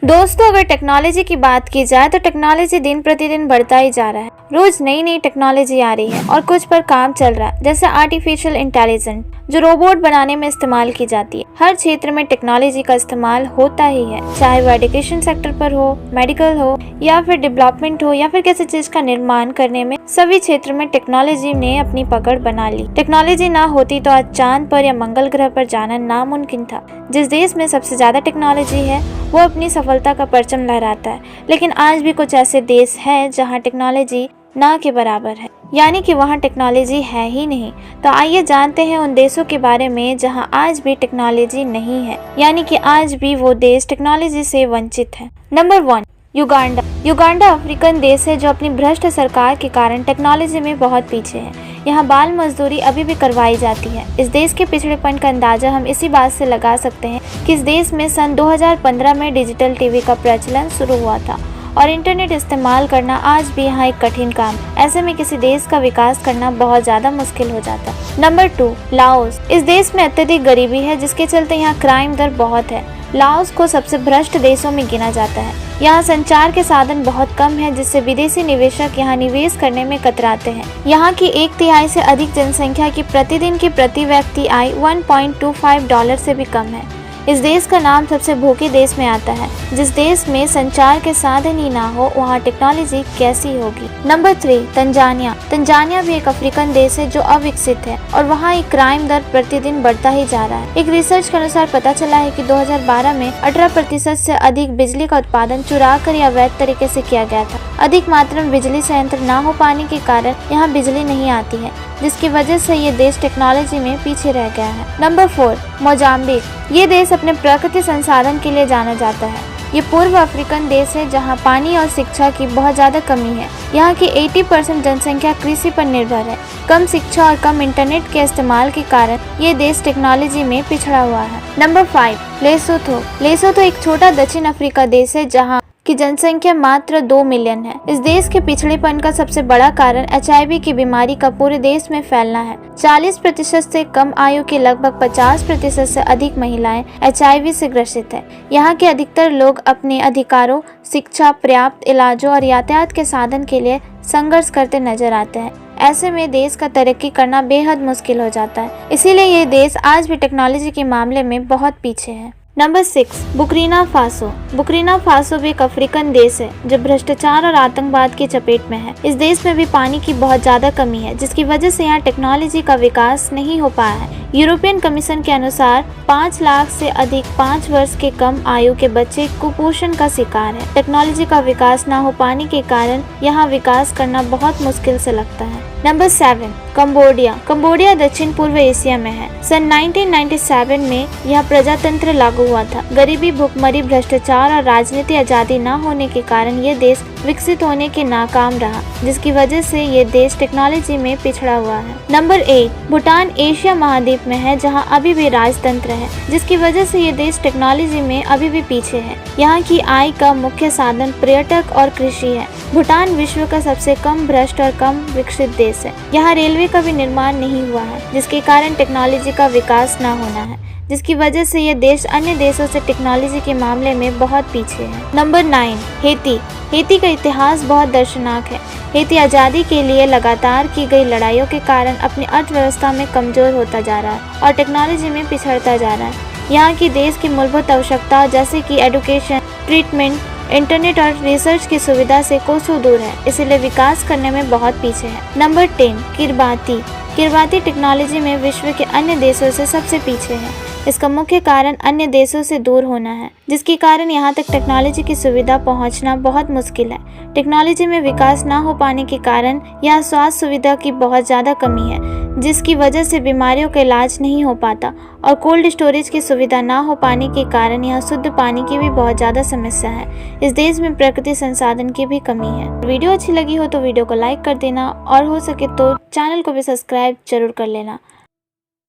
दोस्तों, अगर टेक्नोलॉजी की बात की जाए तो टेक्नोलॉजी दिन प्रतिदिन बढ़ता ही जा रहा है। रोज नई नई टेक्नोलॉजी आ रही है और कुछ पर काम चल रहा है, जैसे आर्टिफिशियल इंटेलिजेंस जो रोबोट बनाने में इस्तेमाल की जाती है। हर क्षेत्र में टेक्नोलॉजी का इस्तेमाल होता ही है, चाहे वो एजुकेशन सेक्टर पर हो, मेडिकल हो या फिर डेवलपमेंट हो या फिर किसी चीज का निर्माण करने में। सभी क्षेत्र में टेक्नोलॉजी ने अपनी पकड़ बना ली। टेक्नोलॉजी ना होती तो आज चांद पर या मंगल ग्रह पर जाना नामुमकिन था। जिस देश में सबसे ज्यादा टेक्नोलॉजी है वो अपनी सफलता का परचम लहराता है, लेकिन आज भी कुछ ऐसे देश हैं जहां टेक्नोलॉजी ना के बराबर है, यानी कि वहां टेक्नोलॉजी है ही नहीं। तो आइए जानते हैं उन देशों के बारे में जहां आज भी टेक्नोलॉजी नहीं है, यानी कि आज भी वो देश टेक्नोलॉजी से वंचित है। Number 1, Uganda. युगांडा अफ्रीकन देश है जो अपनी भ्रष्ट सरकार के कारण टेक्नोलॉजी में बहुत पीछे है। यहाँ बाल मजदूरी अभी भी करवाई जाती है। इस देश के पिछड़ेपन का अंदाजा हम इसी बात से लगा सकते हैं कि इस देश में सन 2015 में डिजिटल टीवी का प्रचलन शुरू हुआ था और इंटरनेट इस्तेमाल करना आज भी यहाँ एक कठिन काम। ऐसे में किसी देश का विकास करना बहुत ज्यादा मुश्किल हो जाता है। Number 2, Laos. इस देश में अत्यधिक गरीबी है, जिसके चलते यहाँ क्राइम दर बहुत है। लाओस को सबसे भ्रष्ट देशों में गिना जाता है। यहाँ संचार के साधन बहुत कम है, जिससे विदेशी निवेशक यहाँ निवेश करने में कतराते हैं। यहाँ की 1/3 से अधिक जनसंख्या की प्रतिदिन की प्रति व्यक्ति आय $1.25 से भी कम है। इस देश का नाम सबसे भूखे देश में आता है। जिस देश में संचार के साधन ही ना हो, वहाँ टेक्नोलॉजी कैसी होगी। Number 3, Tanzania. तंजानिया भी एक अफ्रीकन देश है जो अविकसित है और वहाँ एक क्राइम दर प्रतिदिन बढ़ता ही जा रहा है। एक रिसर्च के अनुसार पता चला है कि 2012 में 18% से अधिक बिजली का उत्पादन चुरा कर या अवैध तरीके से किया गया था। अधिक मात्रा में बिजली संयंत्र न हो पाने के कारण यहाँ बिजली नहीं आती है, जिसकी वजह से ये देश टेक्नोलॉजी में पीछे रह गया है। Number 4, Mozambique. ये देश अपने प्राकृतिक संसाधन के लिए जाना जाता है। ये पूर्व अफ्रीकन देश है जहाँ पानी और शिक्षा की बहुत ज्यादा कमी है। यहाँ की 80% जनसंख्या कृषि पर निर्भर है। कम शिक्षा और कम इंटरनेट के इस्तेमाल के कारण ये देश टेक्नोलॉजी में पिछड़ा हुआ है। Number 5, Lesotho. लेसोथो एक छोटा दक्षिण अफ्रीका देश है जहाँ की जनसंख्या मात्र 2 मिलियन है। इस देश के पिछड़ेपन का सबसे बड़ा कारण HIV की बीमारी का पूरे देश में फैलना है। 40% से कम आयु की लगभग 50% से अधिक महिलाएं HIV से ग्रसित है। यहाँ के अधिकतर लोग अपने अधिकारों, शिक्षा, पर्याप्त इलाजों और यातायात के साधन के लिए संघर्ष करते नजर आते हैं। ऐसे में देश का तरक्की करना बेहद मुश्किल हो जाता है। इसीलिए ये देश आज भी टेक्नोलॉजी के मामले में बहुत पीछे है। Number 6, Burkina Faso. Burkina Faso भी एक अफ्रीकन देश है जो भ्रष्टाचार और आतंकवाद की चपेट में है। इस देश में भी पानी की बहुत ज्यादा कमी है, जिसकी वजह से यहाँ टेक्नोलॉजी का विकास नहीं हो पाया है। यूरोपियन कमीशन के अनुसार 5 लाख से अधिक 5 वर्ष के कम आयु के बच्चे कुपोषण का शिकार है। टेक्नोलॉजी का विकास न हो पाने के कारण यहाँ विकास करना बहुत मुश्किल से लगता है। Number 7, Cambodia. कंबोडिया दक्षिण पूर्व एशिया में है। सन 1997 में यह प्रजातंत्र लागू हुआ था। गरीबी, भुखमरी, भ्रष्टाचार और राजनीति आजादी न होने के कारण ये देश विकसित होने के नाकाम रहा, जिसकी वजह से ये देश टेक्नोलॉजी में पिछड़ा हुआ है। नंबर 8, भूटान एशिया महाद्वीप में है जहाँ अभी भी राजतंत्र है, जिसकी वजह से ये देश टेक्नोलॉजी में अभी भी पीछे है। यहाँ की आय का मुख्य साधन पर्यटक और कृषि है। भूटान विश्व का सबसे कम भ्रष्ट और कम विकसित देश है। यहाँ रेलवे का भी निर्माण नहीं हुआ है, जिसके कारण टेक्नोलॉजी का विकास न होना है, जिसकी वजह से ये देश अन्य देशों से टेक्नोलॉजी के मामले में बहुत पीछे है। Number 9, Haiti. हेती का इतिहास बहुत दर्दनाक है। हेती आज़ादी के लिए लगातार की गई लड़ाइयों के कारण अपनी अर्थव्यवस्था में कमजोर होता जा रहा है और टेक्नोलॉजी में पिछड़ता जा रहा है। यहाँ की देश की मूलभूत आवश्यकता जैसे कि एजुकेशन, ट्रीटमेंट, इंटरनेट और रिसर्च की सुविधा से कोसों दूर है, इसीलिए विकास करने में बहुत पीछे है। Number 10, Kiribati. किरबाती टेक्नोलॉजी में विश्व के अन्य देशों से सबसे पीछे है। इसका मुख्य कारण अन्य देशों से दूर होना है, जिसके कारण यहाँ तक टेक्नोलॉजी की सुविधा पहुँचना बहुत मुश्किल है। टेक्नोलॉजी में विकास न हो पाने के कारण यहाँ स्वास्थ्य सुविधा की बहुत ज़्यादा कमी है, जिसकी वजह से बीमारियों का इलाज नहीं हो पाता और कोल्ड स्टोरेज की सुविधा न हो पाने के कारण यहाँ शुद्ध पानी की भी बहुत ज़्यादा समस्या है। इस देश में प्राकृतिक संसाधन की भी कमी है। वीडियो अच्छी लगी हो तो वीडियो को लाइक कर देना और हो सके तो चैनल को भी सब्सक्राइब जरूर कर लेना।